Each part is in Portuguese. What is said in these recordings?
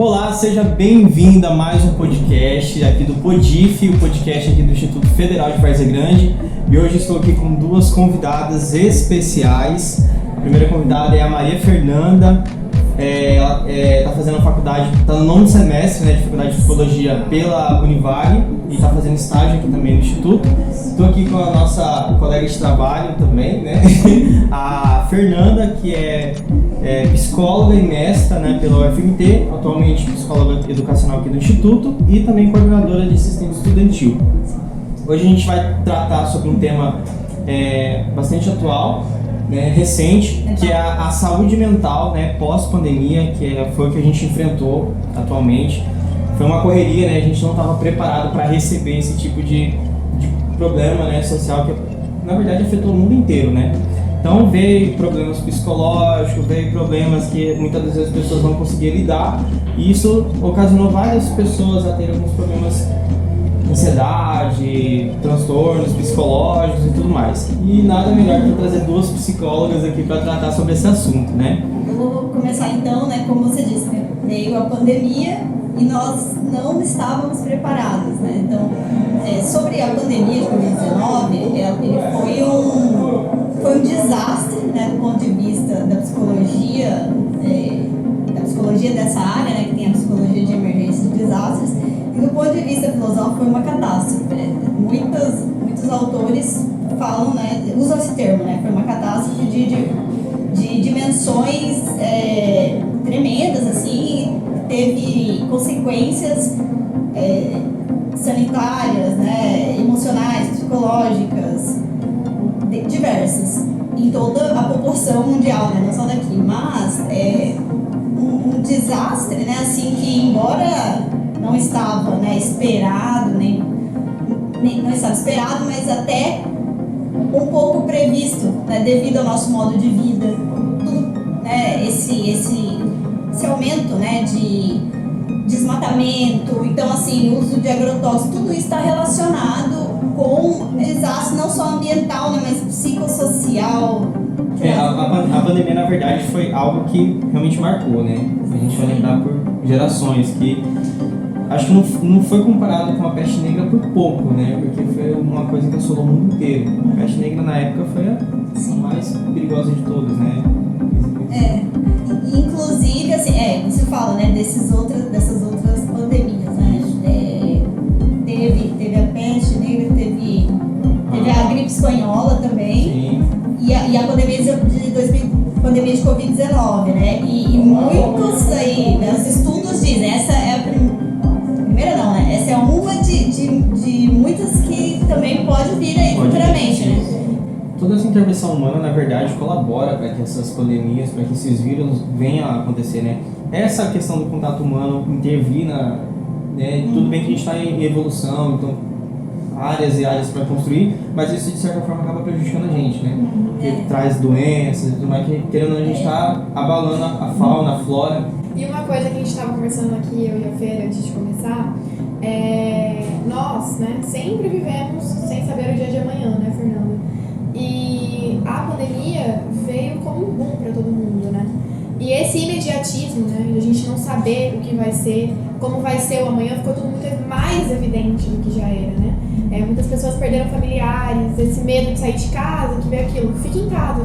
Olá, seja bem-vindo a mais um podcast aqui do Podif, o podcast aqui do Instituto Federal de Várzea Grande. E hoje estou aqui com duas convidadas especiais. A primeira convidada é a Maria Fernanda. Ela está fazendo a faculdade, está no 9º semestre, de Faculdade de Psicologia pela Univale e está fazendo estágio aqui também no Instituto. Estou aqui com a nossa colega de trabalho também, a Fernanda, que é psicóloga e mestra pela UFMT, atualmente psicóloga educacional aqui do Instituto e também coordenadora de assistência estudantil. Hoje a gente vai tratar sobre um tema bastante atual, recente, que é a saúde mental, pós-pandemia, que foi o que a gente enfrentou atualmente. Foi uma correria, a gente não estava preparado para receber esse tipo de problema social que, na verdade, afetou o mundo inteiro, Então veio problemas psicológicos, veio problemas que muitas vezes as pessoas não conseguiam lidar, e isso ocasionou várias pessoas a terem alguns problemas, ansiedade, transtornos psicológicos e tudo mais. E nada melhor que trazer duas psicólogas aqui para tratar sobre esse assunto, Eu vou começar então, como você disse, veio a pandemia e nós não estávamos preparados, Então, sobre a pandemia de Covid-19, ele foi um desastre, do ponto de vista da psicologia dessa área, que tem a psicologia de emergência e desastres. E do ponto de vista filosófico foi uma catástrofe. Muitos autores falam, usam esse termo, foi uma catástrofe de dimensões tremendas, assim, teve consequências sanitárias, emocionais, psicológicas, diversas, em toda a população mundial, não só daqui, mas um desastre, assim, que embora não estava esperado, não estava esperado, mas até um pouco previsto, devido ao nosso modo de vida, tudo, esse aumento, de desmatamento, então assim, uso de agrotóxicos, tudo isso está relacionado com desastre não só ambiental, mas psicossocial. A pandemia, na verdade, foi algo que realmente marcou, A gente vai lembrar por gerações, que acho que não foi comparado com a peste negra por pouco, Porque foi uma coisa que assolou o mundo inteiro. A peste negra, na época, foi a mais perigosa de todas, Inclusive, assim, você fala, dessas outras pandemias, teve a peste negra, teve a gripe espanhola também. Sim. E a pandemia de Covid-19, E muitos aí, os estudos dizem, essa é a primeira não, essa é uma de muitas que também pode vir aí futuramente, Toda essa intervenção humana, na verdade, colabora para que essas pandemias, para que esses vírus venham a acontecer, Essa questão do contato humano intervir tudo bem que a gente está em evolução, então áreas e áreas para construir, mas isso de certa forma acaba prejudicando a gente, Porque traz doenças e tudo mais, que querendo a gente está abalando a fauna, a flora. E uma coisa que a gente estava conversando aqui, eu e a Fê, antes de começar, nós, sempre vivemos sem saber o dia de amanhã, Fernanda? E a pandemia veio como um boom para todo mundo, E esse imediatismo, de a gente não saber o que vai ser, como vai ser o amanhã, ficou tudo muito mais evidente do que já era, Muitas pessoas perderam familiares, esse medo de sair de casa, que veio aquilo, fica em casa.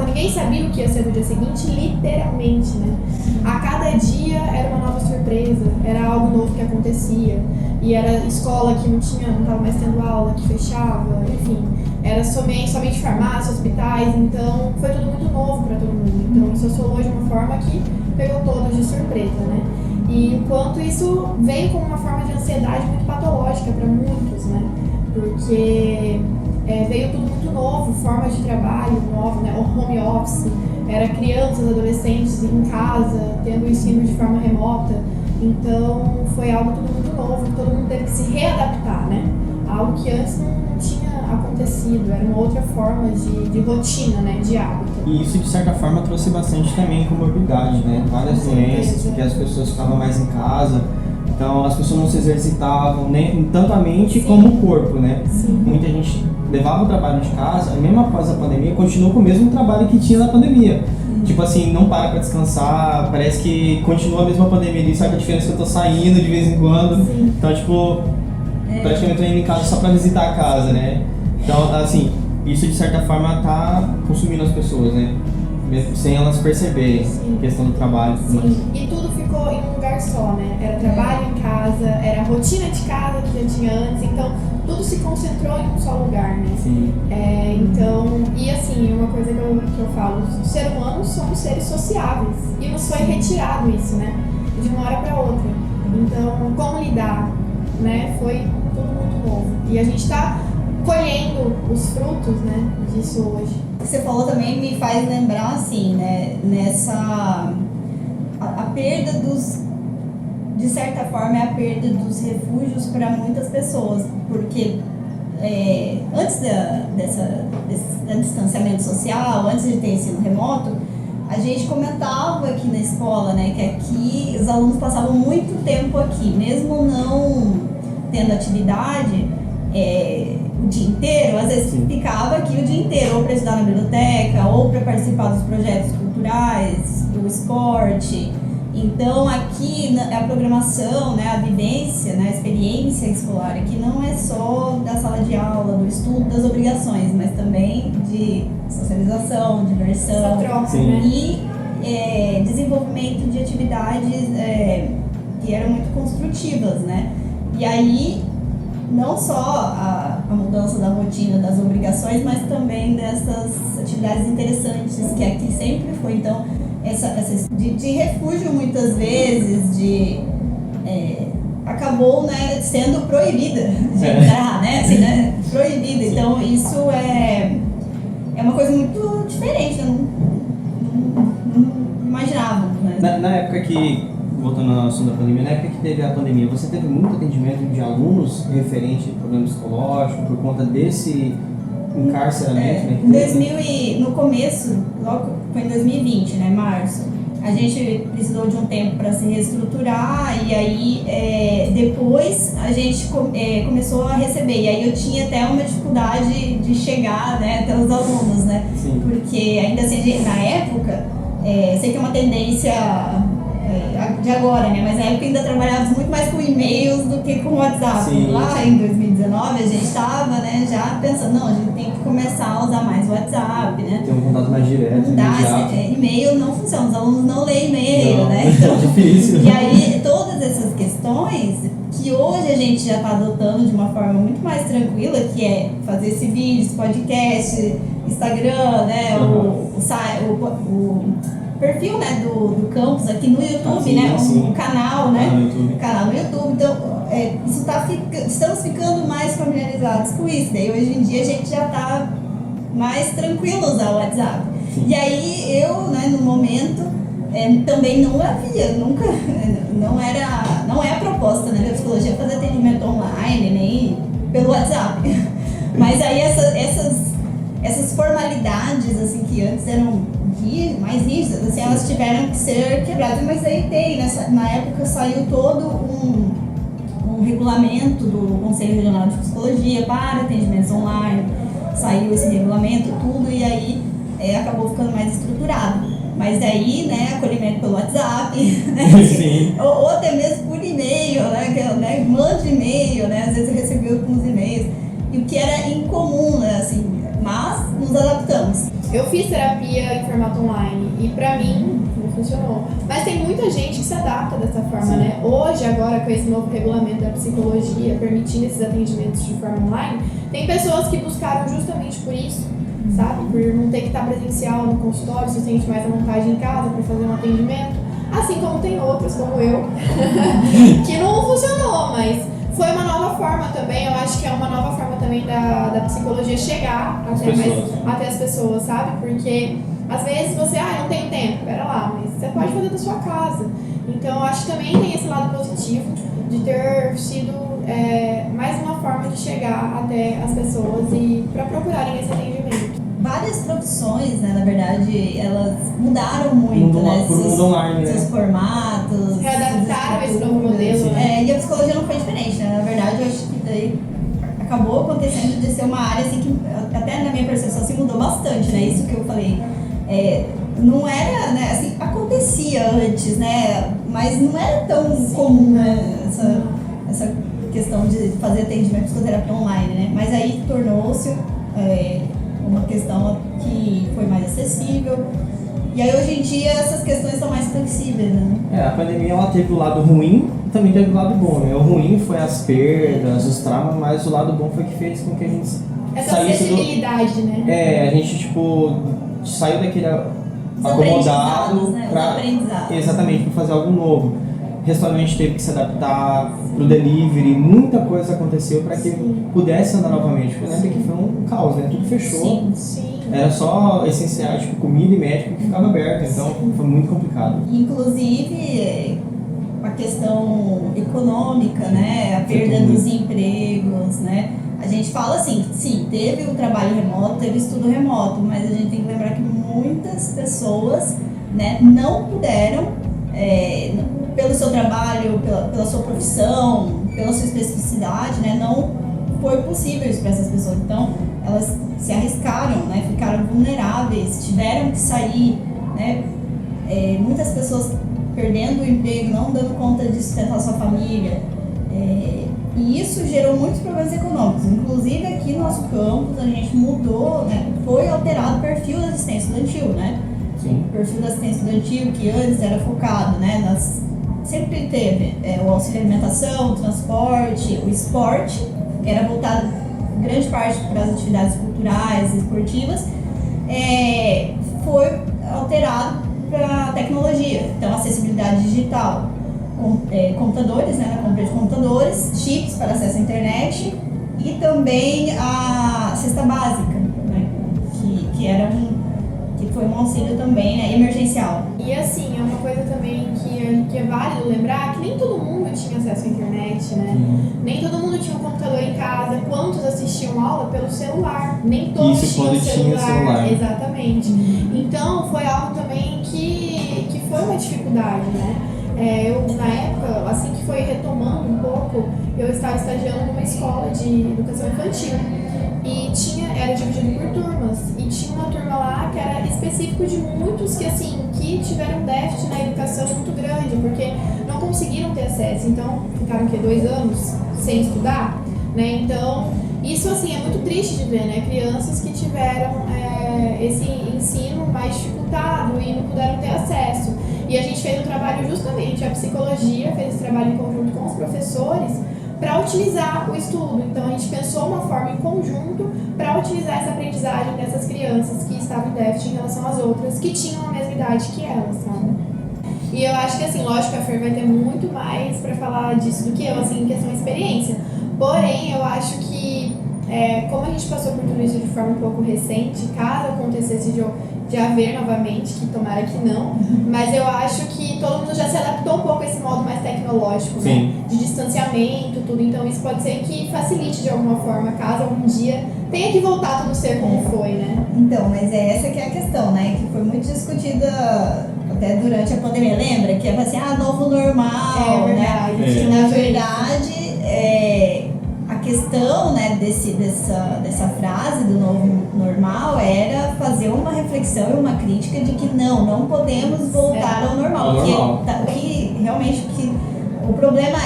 Ninguém sabia o que ia ser no dia seguinte, literalmente, A cada dia era uma nova surpresa, era algo novo que acontecia. E era escola que não estava mais tendo aula, que fechava, enfim. Era somente farmácia, hospitais, então foi tudo muito novo para todo mundo. Então isso assolou de uma forma que pegou todos de surpresa, E enquanto isso veio como uma forma de ansiedade muito patológica para muitos, Porque veio tudo muito novo, formas de trabalho novo, o home office, era crianças, adolescentes em casa, tendo o ensino de forma remota. Então foi algo tudo muito novo, que todo mundo teve que se readaptar, Algo que antes não tinha acontecido, era uma outra forma de rotina, de hábito. E isso de certa forma trouxe bastante também comorbidade, Várias doenças, porque as pessoas ficavam mais em casa, então as pessoas não se exercitavam, nem tanto a mente como o corpo, Muita gente levava o trabalho de casa, e mesmo após a pandemia, continuou com o mesmo trabalho que tinha na pandemia. tipo assim, não para pra descansar, parece que continua a mesma pandemia ali, só que a diferença é que eu tô saindo de vez em quando. Sim. Então, tipo, praticamente eu tô indo em casa só pra visitar a casa, né? Então, assim, isso de certa forma tá consumindo as pessoas, né? Mesmo sem elas perceberem. Sim. Questão do trabalho e tudo mais. Sim, e tudo ficou em um lugar só, né? Era trabalho em casa, era a rotina de casa que já tinha antes, então tudo se concentrou em um só lugar, né? Sim. Então, e assim, uma coisa que eu falo, os seres humanos somos seres sociáveis, e nos foi retirado isso, né? De uma hora para outra. Então, como lidar, né? Foi tudo muito novo. E a gente tá colhendo os frutos, né, disso hoje. O que você falou também me faz lembrar, assim, né, a perda de certa forma, é a perda dos refúgios para muitas pessoas, porque antes desse distanciamento social, antes de ter ensino remoto, a gente comentava aqui na escola, né, que aqui os alunos passavam muito tempo aqui, mesmo não tendo atividade, o dia inteiro, às vezes ficava aqui o dia inteiro, ou para estudar na biblioteca, ou para participar dos projetos culturais, do esporte. Então aqui a programação, né, a vivência, né, a experiência escolar aqui não é só da sala de aula, do estudo, das obrigações, mas também de socialização, diversão. Essa troca, Sim. né? E desenvolvimento de atividades que eram muito construtivas, né? E aí não só a mudança da rotina, das obrigações, mas também dessas atividades interessantes que aqui sempre foi. Então, essa de refúgio muitas vezes, acabou, né, sendo proibida de entrar, né? Assim, né? Proibida. Então, isso é uma coisa muito diferente, eu não imaginávamos, né? Na época que, voltando ao assunto da pandemia, na época que teve a pandemia, você teve muito atendimento de alunos referente a problema psicológico por conta desse encarceramento? No começo, logo foi em 2020, né, março, a gente precisou de um tempo para se reestruturar e aí depois a gente começou a receber. E aí eu tinha até uma dificuldade de chegar, né, até os alunos, né? Sim. Porque ainda assim, na época, sei que é uma tendência de agora, né? Mas na época ainda trabalhávamos muito mais com e-mails do que com WhatsApp. Sim. Lá em 2019 a gente estava, né, já pensando, não, a gente tem que começar a usar mais o WhatsApp, né? Tem um contato mais direto, Não dá, imediato. e-mail não funciona, os alunos não leem e-mail, Não, né? Então, difícil. e aí todas essas questões que hoje a gente já está adotando de uma forma muito mais tranquila, que é fazer esse vídeo, esse podcast, Instagram, né? O perfil, né, do campus aqui no YouTube, Sim, né? sim. O canal, né? No YouTube. Canal no YouTube. Então, estamos ficando mais familiarizados com isso. Daí hoje em dia a gente já está mais tranquilo usar o WhatsApp. Sim. E aí eu, né, no momento, também não havia, nunca, não é a proposta, né, da psicologia fazer atendimento online, nem pelo WhatsApp. Mas aí essas formalidades, assim, que antes eram mais rígidas, assim, elas tiveram que ser quebradas. Mas aí na época saiu todo um regulamento do Conselho Regional de Psicologia para atendimentos online, saiu esse regulamento, tudo, e aí acabou ficando mais estruturado. Mas aí, né, acolhimento pelo WhatsApp, né, Sim. ou até mesmo por e-mail, né, mande e-mail, né, às vezes eu recebi alguns e-mails, e o que era incomum, né, assim, mas nos adaptamos. Eu fiz terapia em formato online e pra mim não funcionou. Mas tem muita gente que se adapta dessa forma, né? Hoje, agora, com esse novo regulamento da psicologia, permitindo esses atendimentos de forma online, tem pessoas que buscaram justamente por isso, sabe? Por não ter que estar presencial no consultório, se sente mais à vontade em casa para fazer um atendimento. Assim como tem outras, como eu, que não funcionou, mas foi uma nova forma também. Eu acho que é uma nova forma também da psicologia chegar até as pessoas, sabe? Porque às vezes você, não tenho tempo, pera lá, mas você pode fazer da sua casa. Então eu acho que também tem esse lado positivo de ter sido mais uma forma de chegar até as pessoas e para procurarem esse atendimento. Várias profissões, né, na verdade, elas mudaram muito, né? Por mundo online, seus né? formatos. Readaptaram a esse novo modelo, né? E a psicologia não foi diferente, né? Na verdade, eu acho que daí acabou acontecendo de ser uma área assim que, até na minha percepção, assim, mudou bastante, né? Isso que eu falei. não era, né, assim, acontecia antes, né, mas não era tão comum, né, essa questão de fazer atendimento de psicoterapia online, né, mas aí tornou-se uma questão que foi mais acessível. E aí hoje em dia essas questões são mais flexíveis, né? A pandemia ela teve o lado ruim e também teve o lado bom, né? O ruim foi as perdas, os traumas, mas o lado bom foi que fez com que a gente essa acessibilidade, né? A gente, tipo, saiu daquele Os acomodado né? pra, exatamente, para fazer algo novo. O restaurante teve que se adaptar pro delivery, muita coisa aconteceu para que pudesse andar novamente. Porque lembra que foi um caos, né? Tudo fechou. Sim. Era só essenciais, tipo comida e médico que ficava aberto, então foi muito complicado. Inclusive a questão econômica, né? A perda dos empregos, né? A gente fala assim, sim, teve o trabalho remoto, teve estudo remoto, mas a gente tem que lembrar que muitas pessoas, né, não puderam, pelo seu trabalho, pela sua profissão, pela sua especificidade, né, não foi possível isso para essas pessoas. Então, elas se arriscaram, né, ficaram vulneráveis, tiveram que sair, né, muitas pessoas perdendo o emprego, não dando conta de sustentar sua família. E isso gerou muitos problemas econômicos. Inclusive aqui no nosso campus a gente mudou, né, foi alterado o perfil da assistência estudantil, né? Sim. O perfil da assistência estudantil que antes era focado, né, sempre teve o auxílio alimentação, o transporte, o esporte, que era voltado grande parte para as atividades culturais e esportivas, foi alterado para a tecnologia, então acessibilidade digital. Computadores, né, na compra de computadores, chips para acesso à internet e também a cesta básica, né, que foi um auxílio também, né, emergencial. E assim, é uma coisa também que é válido lembrar que nem todo mundo tinha acesso à internet, né? Nem todo mundo tinha um computador em casa. Quantos assistiam aula pelo celular? Nem todos tinham celular. Exatamente. Então foi algo também que foi uma dificuldade, né? Eu, na época, assim que foi retomando um pouco, eu estava estagiando numa escola de educação infantil e era dividido por turmas e tinha uma turma lá que era específico de muitos que tiveram déficit na educação muito grande, porque não conseguiram ter acesso, então ficaram 2 anos sem estudar, né? Então isso assim é muito triste de ver, né? Crianças que tiveram esse ensino mais dificultado e não puderam ter acesso. E a gente fez um trabalho justamente, a psicologia fez esse trabalho em conjunto com os professores para otimizar o estudo. Então a gente pensou uma forma em conjunto para otimizar essa aprendizagem dessas crianças que estavam em déficit em relação às outras que tinham a mesma idade que elas, sabe? E eu acho que assim, lógico que a Fer vai ter muito mais para falar disso do que eu, assim, em questão de experiência. Porém, eu acho que como a gente passou por tudo isso de forma um pouco recente, caso acontecesse de haver novamente, que tomara que não, mas eu acho que todo mundo já se adaptou um pouco a esse modo mais tecnológico, né? De distanciamento, tudo, então isso pode ser que facilite de alguma forma, caso algum dia tenha que voltar tudo ser como foi, né? Então, mas essa que é a questão, né, que foi muito discutida até durante a pandemia, lembra? Que é assim, novo normal, né? Que na verdade, a questão, né, dessa frase do novo normal era fazer uma reflexão e uma crítica de que não podemos voltar ao normal. Porque realmente o problema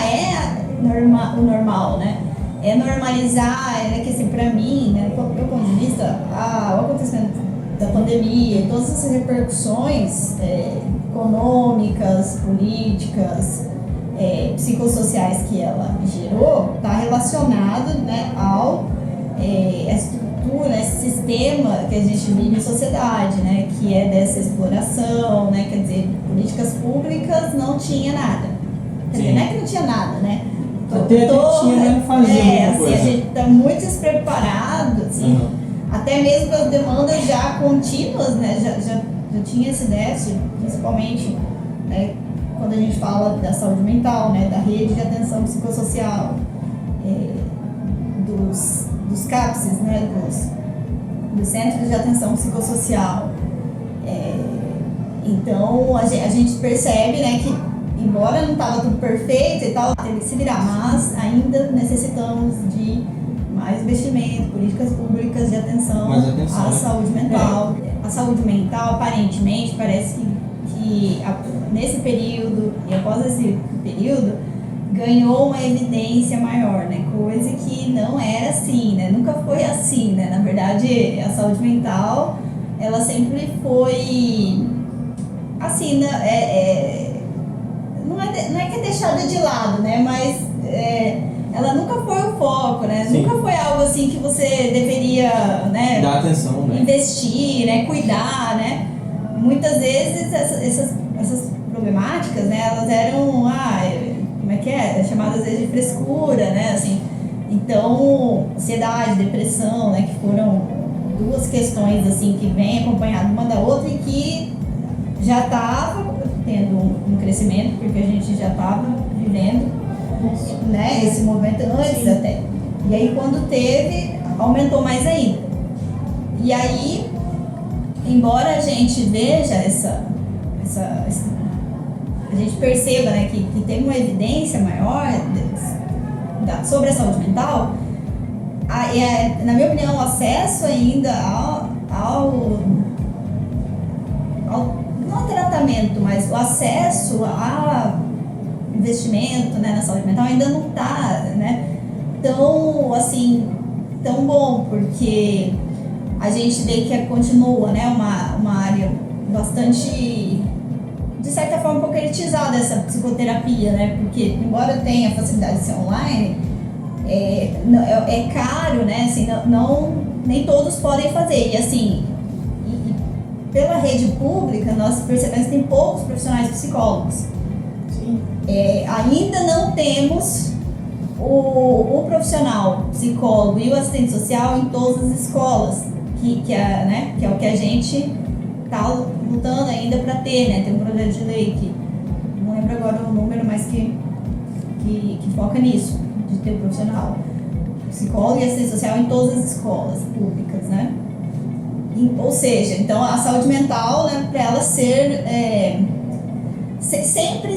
o normal, né? É normalizar, que assim, pra mim, né, do meu ponto de vista, o acontecimento da pandemia, todas essas repercussões econômicas, políticas, psicossociais que ela gerou, está relacionado, né, a estrutura, esse sistema que a gente vive em sociedade, né, que é dessa exploração, né, quer dizer, políticas públicas não tinha nada. Quer dizer, não é que não tinha nada, né? Até tinha, mas não fazia muita coisa. A gente está muito despreparado, assim, até mesmo as demandas já contínuas, né, já tinha esse déficit, principalmente, né, quando a gente fala da saúde mental, né, da rede de atenção psicossocial, dos CAPSs, né, dos Centros de Atenção Psicossocial. Então, a gente percebe, né, que, embora não estava tudo perfeito e tal, teve que se virar, mas ainda necessitamos de mais investimento, políticas públicas atenção, Mais atenção, à né? saúde mental. A saúde mental, aparentemente, parece que nesse período e após esse período, ganhou uma evidência maior, né? Coisa que não era assim, né? Nunca foi assim, né? Na verdade, a saúde mental, ela sempre foi assim, não é que é deixada de lado, né? Mas ela nunca foi o foco, né? Sim. Nunca foi algo assim que você deveria, né? Dar atenção, né? Investir, né? Cuidar, né? Muitas vezes essas problemáticas, né? Elas eram, como é que é? Chamadas às vezes de frescura, né? Assim, então, ansiedade, depressão, né? Que foram duas questões assim que vêm acompanhadas uma da outra e que já estava tendo um crescimento, porque a gente já estava vivendo, né, esse movimento antes. Sim. Até. E aí quando teve, aumentou mais ainda. E aí, embora a gente veja a gente perceba, né, que tem uma evidência maior sobre a saúde mental, na minha opinião, o acesso ainda não ao tratamento, mas o acesso a investimento, né, na saúde mental ainda não está, né, tão bom, porque a gente vê que continua, né, uma área bastante, de certa forma, um pouco elitizada essa psicoterapia, né, porque embora tenha a facilidade de ser online, é caro, né, assim, nem todos podem fazer, e assim, pela rede pública, nós percebemos que tem poucos profissionais psicólogos. Sim. Ainda não temos o profissional psicólogo e o assistente social em todas as escolas, que é o que a gente está lutando ainda para ter, né? Tem um projeto de lei que não lembro agora o número, mas que foca nisso, de ter o profissional psicólogo e assistente social em todas as escolas públicas, né? Ou seja, então a saúde mental, né, para ela sempre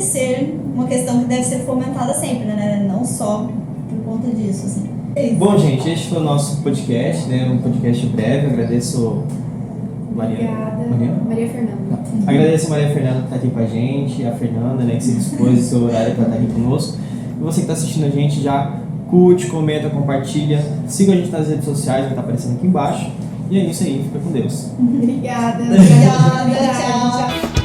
ser uma questão que deve ser fomentada sempre, né, não só por conta disso, assim. Bom, gente, este foi o nosso podcast, né, um podcast breve. Agradeço Maria Fernanda. Agradeço a Maria Fernanda que está aqui com a gente, a Fernanda, né, que se dispôs o seu horário para estar aqui conosco. E você que está assistindo a gente, já curte, comenta, compartilha, siga a gente nas redes sociais, vai estar aparecendo aqui embaixo. E é isso aí, fica com Deus. Obrigada. Obrigada, tchau.